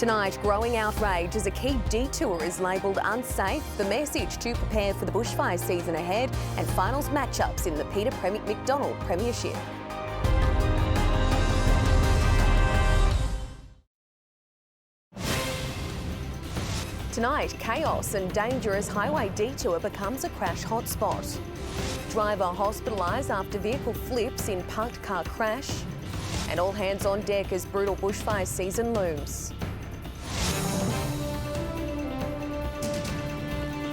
Tonight, growing outrage as a key detour is labelled unsafe, the message to prepare for the bushfire season ahead, and finals matchups in the Peter McDonald Premiership. Tonight, chaos and dangerous highway detour becomes a crash hotspot. Driver hospitalised after vehicle flips in parked car crash. And all hands on deck as brutal bushfire season looms.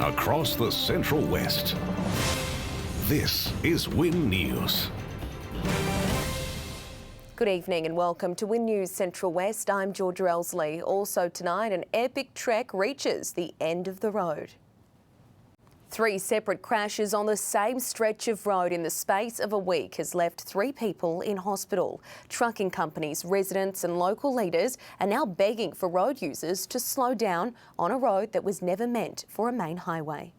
Across the Central West, this is Win News. Good evening and welcome to Win News Central West. I'm Georgia Elsley. Also tonight, an epic trek reaches the end of the road. 3 separate crashes on the same stretch of road in the space of a week has left 3 people in hospital. Trucking companies, residents and local leaders are now begging for road users to slow down on a road that was never meant for a main highway.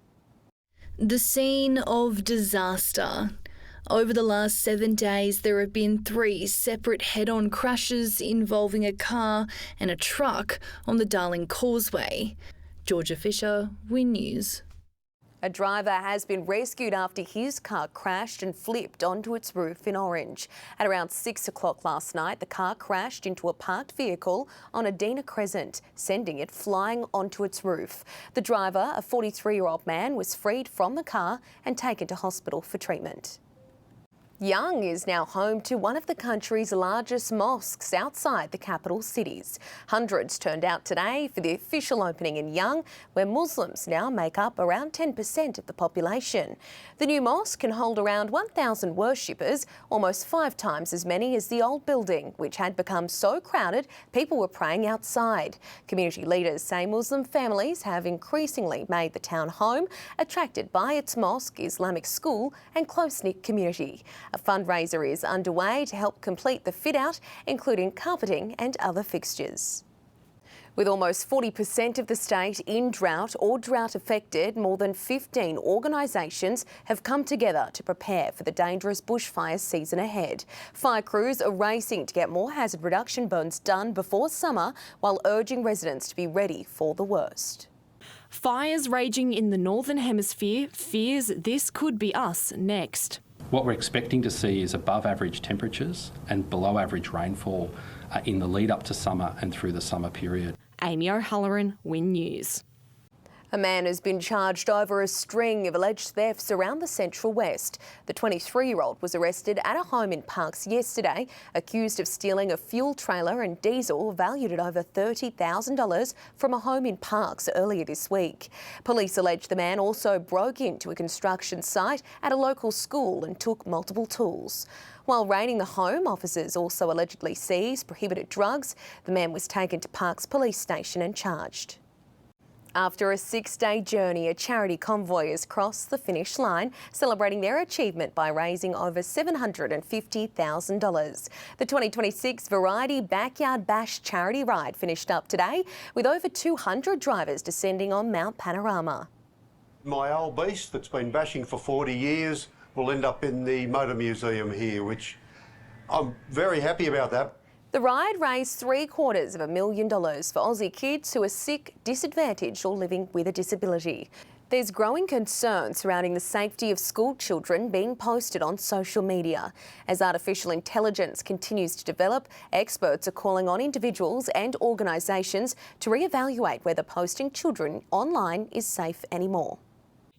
The scene of disaster. Over the last 7 days, there have been 3 separate head-on crashes involving a car and a truck on the Darling Causeway. Georgia Fisher, Win News. A driver has been rescued after his car crashed and flipped onto its roof in Orange. At around 6 o'clock last night, the car crashed into a parked vehicle on Adina Crescent, sending it flying onto its roof. The driver, a 43-year-old man, was freed from the car and taken to hospital for treatment. Jeong is now home to one of the country's largest mosques outside the capital cities. Hundreds turned out today for the official opening in Jeong, where Muslims now make up around 10% of the population. The new mosque can hold around 1,000 worshippers, almost 5 times as many as the old building, which had become so crowded people were praying outside. Community leaders say Muslim families have increasingly made the town home, attracted by its mosque, Islamic school and close-knit community. A fundraiser is underway to help complete the fit-out, including carpeting and other fixtures. With almost 40% of the state in drought or drought affected, more than 15 organisations have come together to prepare for the dangerous bushfire season ahead. Fire crews are racing to get more hazard reduction burns done before summer, while urging residents to be ready for the worst. Fires raging in the Northern Hemisphere fears this could be us next. What we're expecting to see is above average temperatures and below average rainfall in the lead up to summer and through the summer period. Amy O'Halloran, Win News. A man has been charged over a string of alleged thefts around the Central West. The 23-year-old was arrested at a home in Parkes yesterday, accused of stealing a fuel trailer and diesel valued at over $30,000 from a home in Parkes earlier this week. Police allege the man also broke into a construction site at a local school and took multiple tools. While raiding the home, officers also allegedly seized prohibited drugs. The man was taken to Parkes Police Station and charged. After a 6-day journey, a charity convoy has crossed the finish line, celebrating their achievement by raising over $750,000. The 2026 Variety Backyard Bash charity ride finished up today, with over 200 drivers descending on Mount Panorama. My old beast that's been bashing for 40 years will end up in the Motor Museum here, which I'm very happy about that. The ride raised $750,000 for Aussie kids who are sick, disadvantaged or living with a disability. There's growing concern surrounding the safety of school children being posted on social media. As artificial intelligence continues to develop, experts are calling on individuals and organisations to reevaluate whether posting children online is safe anymore.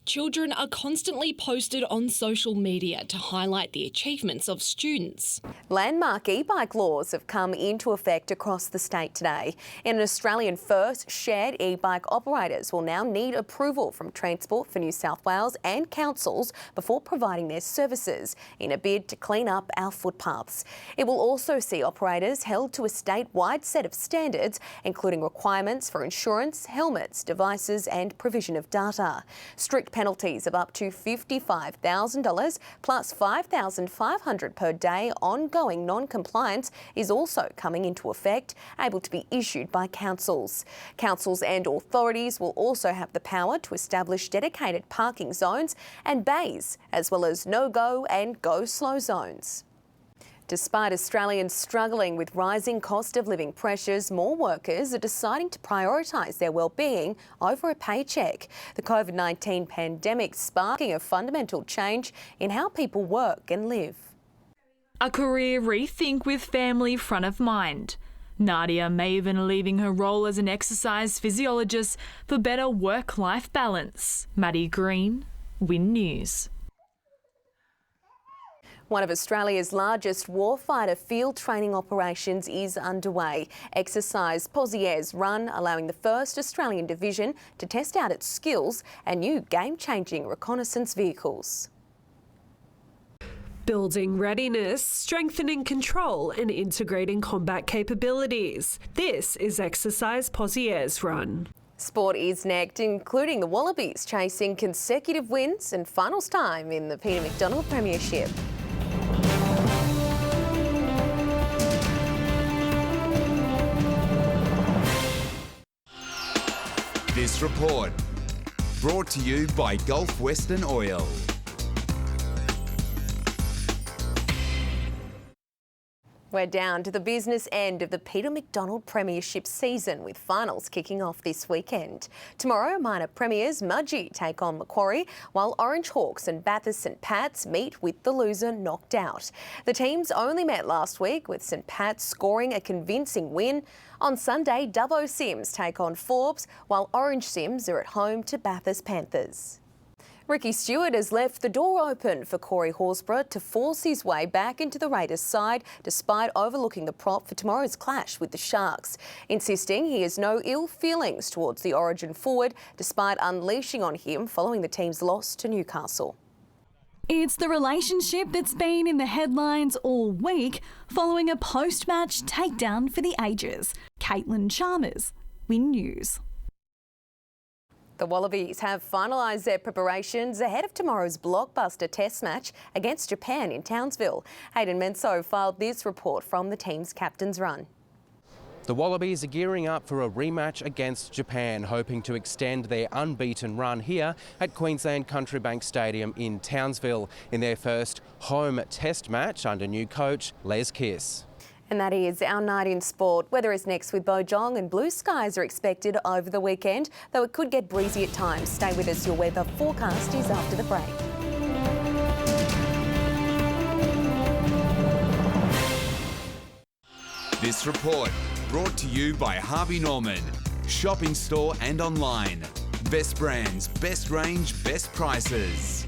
Children are constantly posted on social media to highlight the achievements of students. Landmark e-bike laws have come into effect across the state today. In an Australian first, shared e-bike operators will now need approval from Transport for New South Wales and councils before providing their services in a bid to clean up our footpaths. It will also see operators held to a statewide set of standards, including requirements for insurance, helmets, devices and provision of data. Strict penalties of up to $55,000 plus $5,500 per day ongoing non-compliance is also coming into effect, able to be issued by councils. Councils and authorities will also have the power to establish dedicated parking zones and bays, as well as no-go and go-slow zones. Despite Australians struggling with rising cost of living pressures, more workers are deciding to prioritise their well-being over a paycheck. The COVID-19 pandemic sparking a fundamental change in how people work and live. A career rethink with family front of mind. Nadia Maven leaving her role as an exercise physiologist for better work-life balance. Maddie Green, Win News. One of Australia's largest warfighter field training operations is underway. Exercise Posier's Run, allowing the 1st Australian Division to test out its skills and new game-changing reconnaissance vehicles. Building readiness, strengthening control and integrating combat capabilities. This is Exercise Posier's Run. Sport is next, including the Wallabies chasing consecutive wins and finals time in the Peter McDonald Premiership. This report, brought to you by Gulf Western Oil. We're down to the business end of the Peter McDonald Premiership season, with finals kicking off this weekend. Tomorrow, minor premiers Mudgee take on Macquarie, while Orange Hawks and Bathurst St Pat's meet with the loser knocked out. The teams only met last week, with St Pat's scoring a convincing win. On Sunday, Dubbo Sims take on Forbes, while Orange Sims are at home to Bathurst Panthers. Ricky Stewart has left the door open for Corey Horsburgh to force his way back into the Raiders side, despite overlooking the prop for tomorrow's clash with the Sharks, insisting he has no ill feelings towards the Origin forward, despite unleashing on him following the team's loss to Newcastle. It's the relationship that's been in the headlines all week following a post-match takedown for the ages. Caitlin Chalmers, Win News. The Wallabies have finalised their preparations ahead of tomorrow's blockbuster test match against Japan in Townsville. Hayden Menso filed this report from the team's captain's run. The Wallabies are gearing up for a rematch against Japan, hoping to extend their unbeaten run here at Queensland Country Bank Stadium in Townsville in their first home test match under new coach Les Kiss. And that is our night in sport. Weather is next with Jeong, and blue skies are expected over the weekend, though it could get breezy at times. Stay with us. Your weather forecast is after the break. This report brought to you by Harvey Norman. Shopping store and online. Best brands, best range, best prices.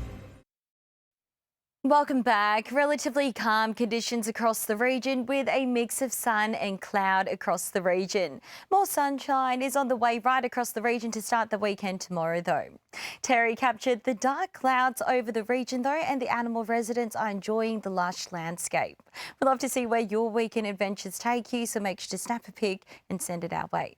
Welcome back. Relatively calm conditions across the region with a mix of sun and cloud across the region. More sunshine is on the way right across the region to start the weekend tomorrow though. Terry captured the dark clouds over the region though, and the animal residents are enjoying the lush landscape. We'd love to see where your weekend adventures take you, so make sure to snap a pic and send it our way.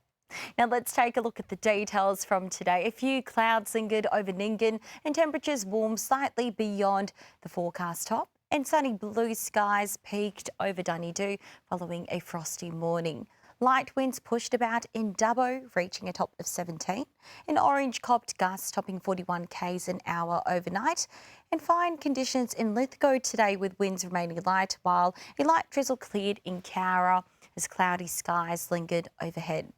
Now let's take a look at the details from today. A few clouds lingered over Nyngan and temperatures warmed slightly beyond the forecast top, and sunny blue skies peaked over Dunedoo following a frosty morning. Light winds pushed about in Dubbo, reaching a top of 17, and orange copped gusts topping 41 k's an hour overnight, and fine conditions in Lithgow today with winds remaining light, while a light drizzle cleared in Cowra as cloudy skies lingered overhead.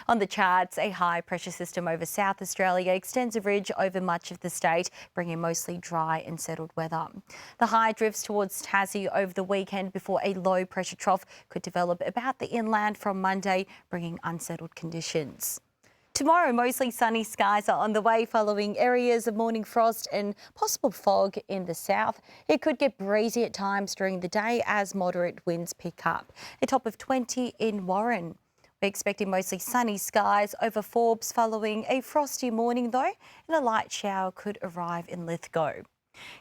On the charts, a high pressure system over South Australia extends a ridge over much of the state, bringing mostly dry and settled weather. The high drifts towards Tassie over the weekend before a low pressure trough could develop about the inland from Monday, bringing unsettled conditions. Tomorrow, mostly sunny skies are on the way following areas of morning frost and possible fog in the south. It could get breezy at times during the day as moderate winds pick up. A top of 20 in Warren. We're expecting mostly sunny skies over Forbes following a frosty morning though, and a light shower could arrive in Lithgow.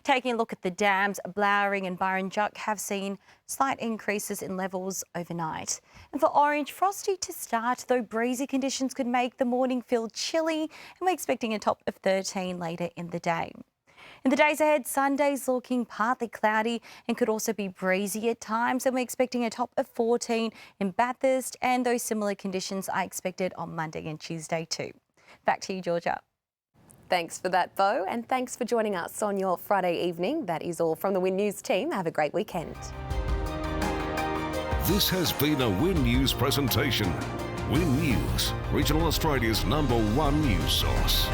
Taking a look at the dams, Blowering and Burrinjuck have seen slight increases in levels overnight. And for Orange, frosty to start, though breezy conditions could make the morning feel chilly, and we're expecting a top of 13 later in the day. In the days ahead, Sunday's looking partly cloudy and could also be breezy at times, and we're expecting a top of 14 in Bathurst, and those similar conditions are expected on Monday and Tuesday too. Back to you, Georgia. Thanks for that, Bo, and thanks for joining us on your Friday evening. That is all from the Win News team. Have a great weekend. This has been a Win News presentation. Win News, Regional Australia's #1 news source.